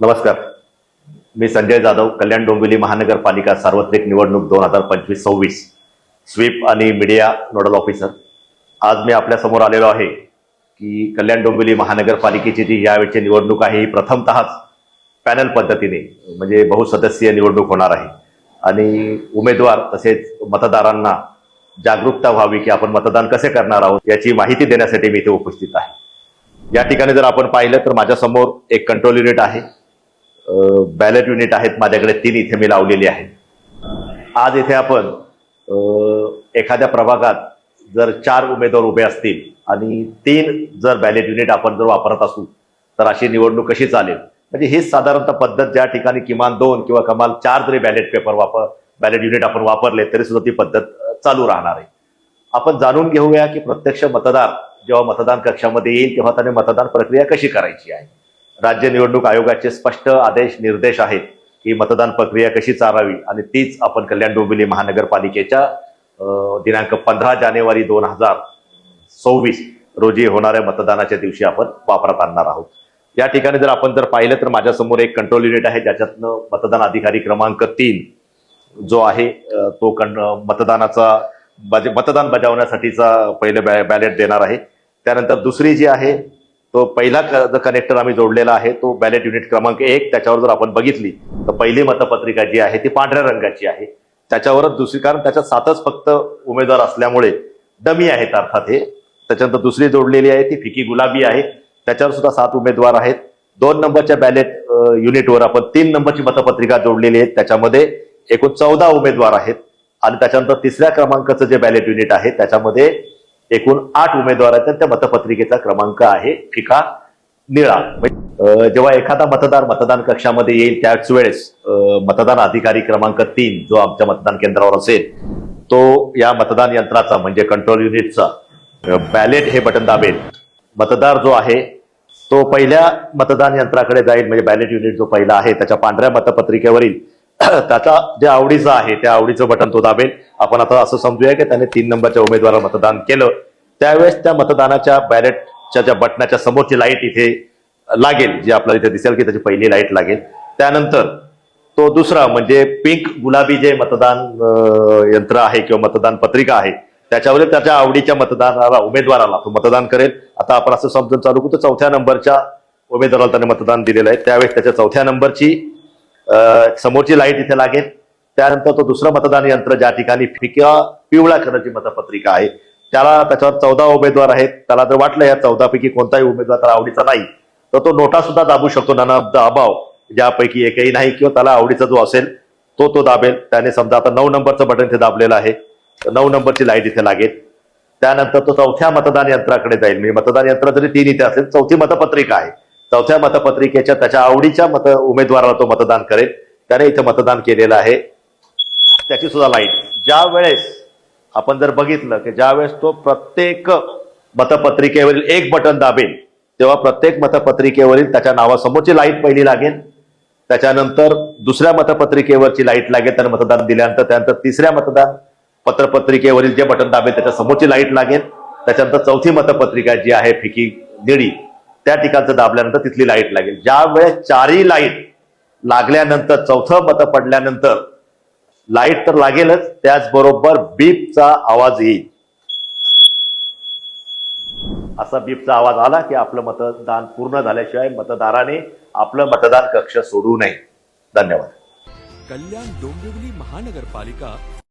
नमस्कार. मी संजय जाधव, कल्याण डोंबिवली महानगरपालिका सार्वत्रिक निवडणूक 2025-26 स्वीप आणि मीडिया नोडल ऑफिसर. आज मी आपल्या समोर आलेलो आहे की कल्याण डोंबिवली महानगरपालिकेची जी यावेळची निवडणूक आहे ही प्रथमतःच पॅनल पद्धतीने म्हणजे बहुसदस्यीय निवडणूक होणार आहे आणि उमेदवार तसेच मतदारांना जागरूकता व्हावी की आपण मतदान कसे करणार आहोत याची माहिती देण्यासाठी मी इथे उपस्थित आहे. या ठिकाणी जर आपण पाहिलं तर माझ्यासमोर एक कंट्रोल युनिट आहे, बॅलेट युनिट आहेत माझ्याकडे 3 इथे मी लावलेली आहेत. आज इथे आपण एखाद्या प्रभागात जर 4 उमेदवार उभे असतील आणि 3 जर बॅलेट युनिट आपण जर वापरत असू तर अशी निवडणूक कशी चालेल, म्हणजे हीच साधारणतः पद्धत ज्या ठिकाणी किमान 2 किंवा कमाल 4 जरी बॅलेट युनिट आपण वापरले तरी सुद्धा ती पद्धत चालू राहणार आहे. आपण जाणून घेऊया की प्रत्यक्ष मतदार जेव्हा मतदान कक्षामध्ये येईल तेव्हा त्याने मतदान प्रक्रिया कशी करायची आहे. राज्य निवडणूक आयोगाचे स्पष्ट आदेश निर्देश आहेत की मतदान प्रक्रिया कशी चालावी आणि तीच आपण कल्याण डोंबिवली महानगरपालिकेच्या दिनांक 15 जानेवारी 2026 रोजी होणाऱ्या मतदानाच्या दिवशी आपण वापरात आणणार आहोत. या ठिकाणी जर आपण पाहिलं तर माझ्यासमोर एक कंट्रोल युनिट आहे ज्याच्यातनं मतदान अधिकारी क्रमांक 3 जो आहे तो मतदान बजावण्यासाठीचा पहिले बॅलेट देणार आहे. त्यानंतर दुसरी जी आहे तो पहिला कनेक्टर आम्ही जोडलेला आहे तो बॅलेट युनिट क्रमांक 1. त्याच्यावर जर आपण बघितली तर पहिली मतपत्रिका जी आहे ती पांढऱ्या रंगाची आहे. त्याच्यावरच दुसरी, कारण त्याच्यात 7च फक्त उमेदवार असल्यामुळे डमी आहेत अर्थात हे. त्याच्यानंतर दुसरी जोडलेली आहे ती फिकी गुलाबी आहे, त्याच्यावर सुद्धा 7 उमेदवार आहेत. 2 नंबरच्या बॅलेट युनिटवर आपण 3 नंबरची मतपत्रिका जोडलेली आहे, त्याच्यामध्ये एकूण 14 उमेदवार आहेत. आणि त्याच्यानंतर 3ऱ्या क्रमांकाचं जे बॅलेट युनिट आहे त्याच्यामध्ये एकूण 8 उमेदवार आहेत. त्या मतपत्रिकेचा क्रमांक आहे फिका निळा. जेव्हा एखादा मतदार मतदान कक्षामध्ये येईल त्याच वेळेस मतदान अधिकारी क्रमांक 3 जो आमच्या मतदान केंद्रावर असेल तो या मतदान यंत्राचा म्हणजे कंट्रोल युनिटचा बॅलेट हे बटन दाबेल. मतदार जो आहे तो पहिल्या मतदान यंत्राकडे जाईल, म्हणजे बॅलेट युनिट जो पहिला आहे त्याच्या पांढऱ्या मतपत्रिकेवरील त्याचा जे आवडीचं आहे त्या आवडीचं बटन तो दाबेल. आपण आता असं समजूया की त्याने 3 नंबरच्या उमेदवाराला मतदान केलं, त्यावेळेस त्या मतदानाच्या बॅलेटच्या ज्या बटनाच्या समोरची लाईट इथे लागेल, जी आपल्याला इथे दिसेल की त्याची पहिली लाईट लागेल. त्यानंतर तो दुसरा म्हणजे पिंक गुलाबी जे मतदान यंत्र आहे किंवा मतदान पत्रिका आहे त्याच्यावर त्याच्या आवडीच्या उमेदवाराला तो मतदान करेल. आता आपण असं समजून चालू की तो 4थ्या नंबरच्या उमेदवाराला त्याने मतदान दिलेलं आहे, त्यावेळेस त्याच्या 4थ्या नंबरची समोरची लाईट इथे लागेल. त्यानंतर तो दुसरं मतदान यंत्र ज्या ठिकाणी फिक्या पिवळ्या कलरची मतपत्रिका आहे त्याच्यावर 14 उमेदवार आहेत, त्याला जर वाटलं या 14 पैकी कोणताही उमेदवार त्याला आवडीचा नाही तर तो नोटा सुद्धा दाबू शकतो, नन ऑफ द अबाव, ज्यापैकी एकही नाही किंवा त्याला आवडीचा जो असेल तो दाबेल. त्याने समजा आता 9 नंबरचं बटन इथे दाबलेलं आहे, 9 नंबरची लाईट इथे लागेल. त्यानंतर तो 4थ्या मतदान यंत्राकडे जाईल, म्हणजे मतदान यंत्र जरी 3 इथे असेल 4थी मतपत्रिका आहे, 4थ्या मतपत्रिकेच्या त्याच्या आवडीच्या उमेदवाराला तो मतदान करेल. त्याने इथे मतदान केलेलं आहे त्याची सुद्धा लाईट. ज्या वेळेस आपण जर बघितलं की ज्या वेळेस तो प्रत्येक मतपत्रिकेवरील एक बटन दाबेल तेव्हा प्रत्येक मतपत्रिकेवरील त्याच्या नावासमोरची लाईट पहिली लागेल, त्याच्यानंतर दुसऱ्या मतपत्रिकेवरची लाईट लागेल त्याने मतदान दिल्यानंतर, त्यानंतर 3ऱ्या मतदान पत्रपत्रिकेवरील जे बटन दाबेल त्याच्या समोरची लाईट लागेल, त्याच्यानंतर 4थी मतपत्रिका जी आहे फिकी निळी त्या ठिकाणचं दाबल्यानंतर तिथली लाईट लागेल. ज्या वेळेस 4ही लाईट लागल्यानंतर 4थं मत पडल्यानंतर लाईट तर लागेलच, त्याचबरोबर बीपचा आवाज येईल. असा बीपचा आवाज आला की आपलं मतदान पूर्ण झाल्याशिवाय मतदाराने आपलं मतदान कक्ष सोडू नये. धन्यवाद. कल्याण डोंबिवली महानगरपालिका